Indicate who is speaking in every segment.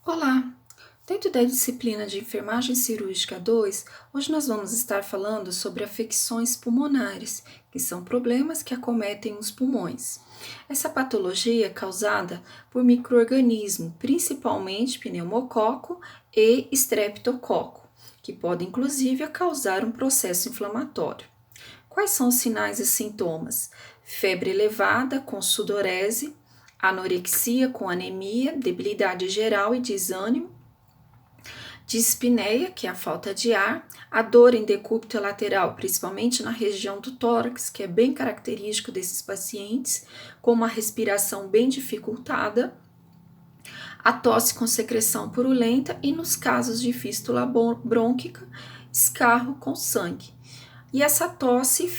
Speaker 1: Olá! Dentro da disciplina de Enfermagem Cirúrgica 2, hoje nós vamos estar falando sobre afecções pulmonares, que são problemas que acometem os pulmões. Essa patologia é causada por micro-organismos, principalmente pneumococo e estreptococo, que podem inclusive causar um processo inflamatório. Quais são os sinais e sintomas? Febre elevada com sudorese, anorexia com anemia, debilidade geral e desânimo, dispneia, que é a falta de ar, a dor em decúbito lateral, principalmente na região do tórax, que é bem característico desses pacientes, com uma respiração bem dificultada, a tosse com secreção purulenta e, nos casos de fístula brônquica, escarro com sangue. E essa tosse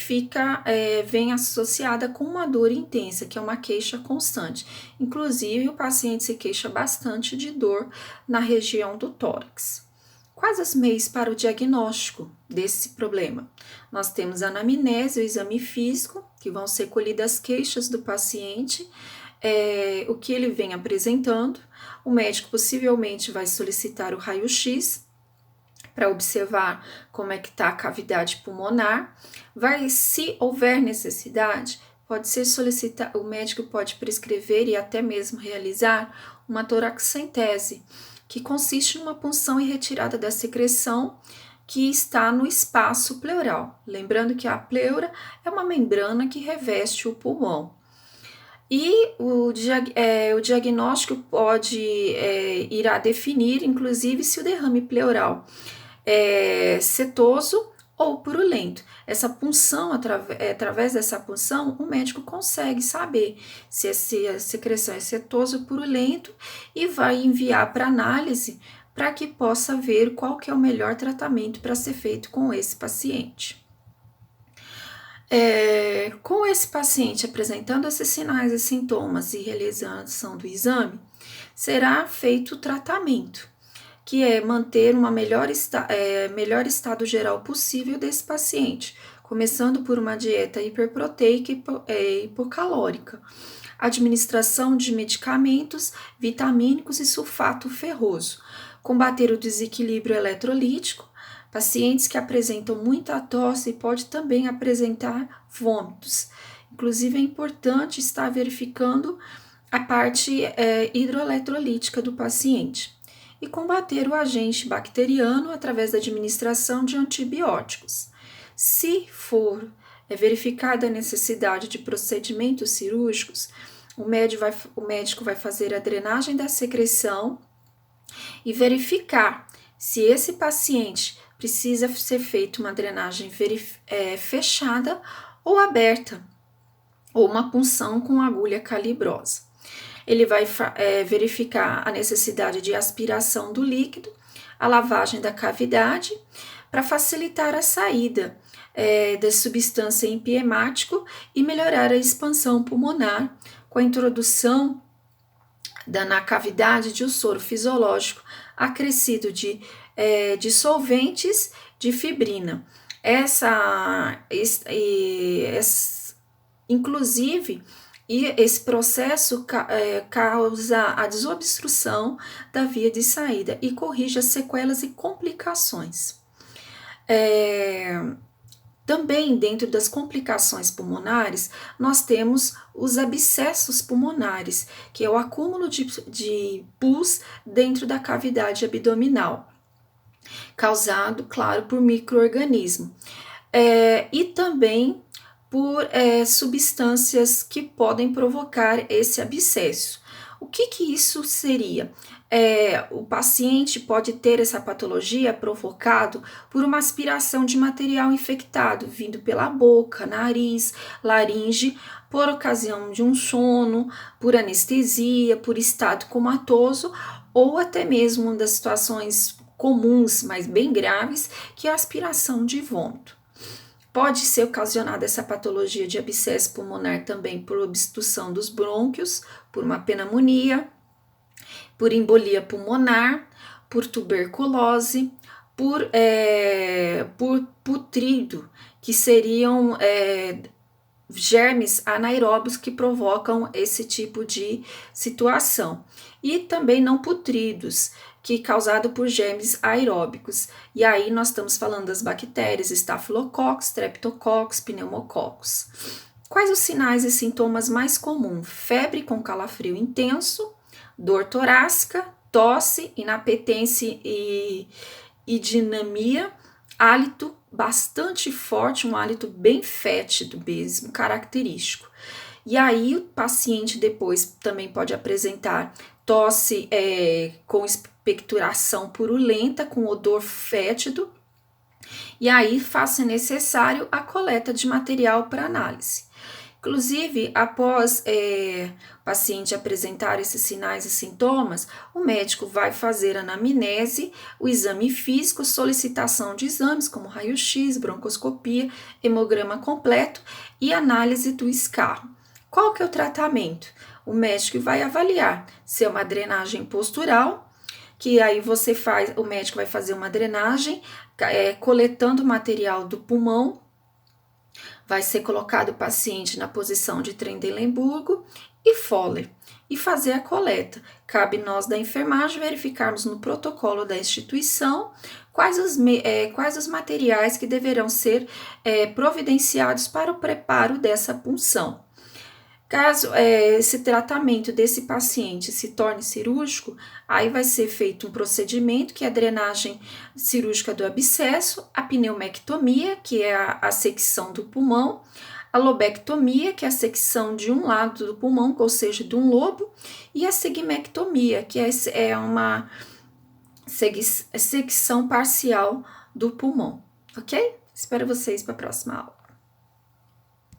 Speaker 1: vem associada com uma dor intensa, que é uma queixa constante. Inclusive, o paciente se queixa bastante de dor na região do tórax. Quais os meios para o diagnóstico desse problema? Nós temos a anamnese, o exame físico, que vão ser colhidas as queixas do paciente, o que ele vem apresentando. O médico possivelmente vai solicitar o raio-x para observar como é que está a cavidade pulmonar. Se houver necessidade, pode ser solicitado, o médico pode prescrever e até mesmo realizar uma toraxentese, que consiste numa punção e retirada da secreção que está no espaço pleural. Lembrando que a pleura é uma membrana que reveste o pulmão. E o diagnóstico irá definir, inclusive, se o derrame pleural setoso ou purulento. Essa punção, através dessa punção, o médico consegue saber se a secreção é setoso ou purulento e vai enviar para análise para que possa ver qual que é o melhor tratamento para ser feito com esse paciente. Com esse paciente apresentando esses sinais e sintomas e realização do exame, será feito o tratamento, que é manter uma melhor estado geral possível desse paciente, começando por uma dieta hiperproteica e hipocalórica, administração de medicamentos vitamínicos e sulfato ferroso, combater o desequilíbrio eletrolítico. Pacientes que apresentam muita tosse podem também apresentar vômitos. Inclusive, é importante estar verificando a parte hidroeletrolítica do paciente. E combater o agente bacteriano através da administração de antibióticos. Se for verificada a necessidade de procedimentos cirúrgicos, o médico vai fazer a drenagem da secreção e verificar se esse paciente precisa ser feita uma drenagem fechada ou aberta, ou uma punção com agulha calibrosa. Ele vai verificar a necessidade de aspiração do líquido, a lavagem da cavidade, para facilitar a saída da substância empiemático e melhorar a expansão pulmonar, com a introdução na cavidade de um soro fisiológico acrescido de dissolventes de fibrina. Inclusive, esse processo causa a desobstrução da via de saída e corrige as sequelas e complicações. Também, dentro das complicações pulmonares, nós temos os abscessos pulmonares, que é o acúmulo de pus dentro da cavidade abdominal, causado, claro, por micro-organismo. E também por substâncias que podem provocar esse abscesso. O que isso seria? O paciente pode ter essa patologia provocado por uma aspiração de material infectado, vindo pela boca, nariz, laringe, por ocasião de um sono, por anestesia, por estado comatoso, ou até mesmo das situações comuns, mas bem graves, que é a aspiração de vômito. Pode ser ocasionada essa patologia de abscesso pulmonar também por obstrução dos brônquios, por uma pneumonia, por embolia pulmonar, por tuberculose, por putrídeo, que seriam germes anaeróbios que provocam esse tipo de situação. E também não putridos, que é causado por germes aeróbicos. E aí nós estamos falando das bactérias, Staphylococcus, Streptococcus, Pneumococcus. Quais os sinais e sintomas mais comuns? Febre com calafrio intenso, dor torácica, tosse, inapetência e dinamia, hálito bastante forte, um hálito bem fétido mesmo, característico. E aí o paciente depois também pode apresentar tosse com expectoração purulenta, com odor fétido, e aí faz-se necessário a coleta de material para análise. Inclusive, após o paciente apresentar esses sinais e sintomas, o médico vai fazer a anamnese, o exame físico, solicitação de exames como raio-x, broncoscopia, hemograma completo e análise do escarro. Qual que é o tratamento? O médico vai avaliar se é uma drenagem postural, que aí o médico vai fazer uma drenagem coletando o material do pulmão. Vai ser colocado o paciente na posição de Trendelenburgo e Fowler e fazer a coleta. Cabe nós da enfermagem verificarmos no protocolo da instituição quais os materiais que deverão ser providenciados para o preparo dessa punção. Caso esse tratamento desse paciente se torne cirúrgico, aí vai ser feito um procedimento que é a drenagem cirúrgica do abscesso, a pneumectomia, que é a secção do pulmão, a lobectomia, que é a secção de um lado do pulmão, ou seja, de um lobo, e a sigmectomia, que é uma secção parcial do pulmão, ok? Espero vocês para a próxima aula.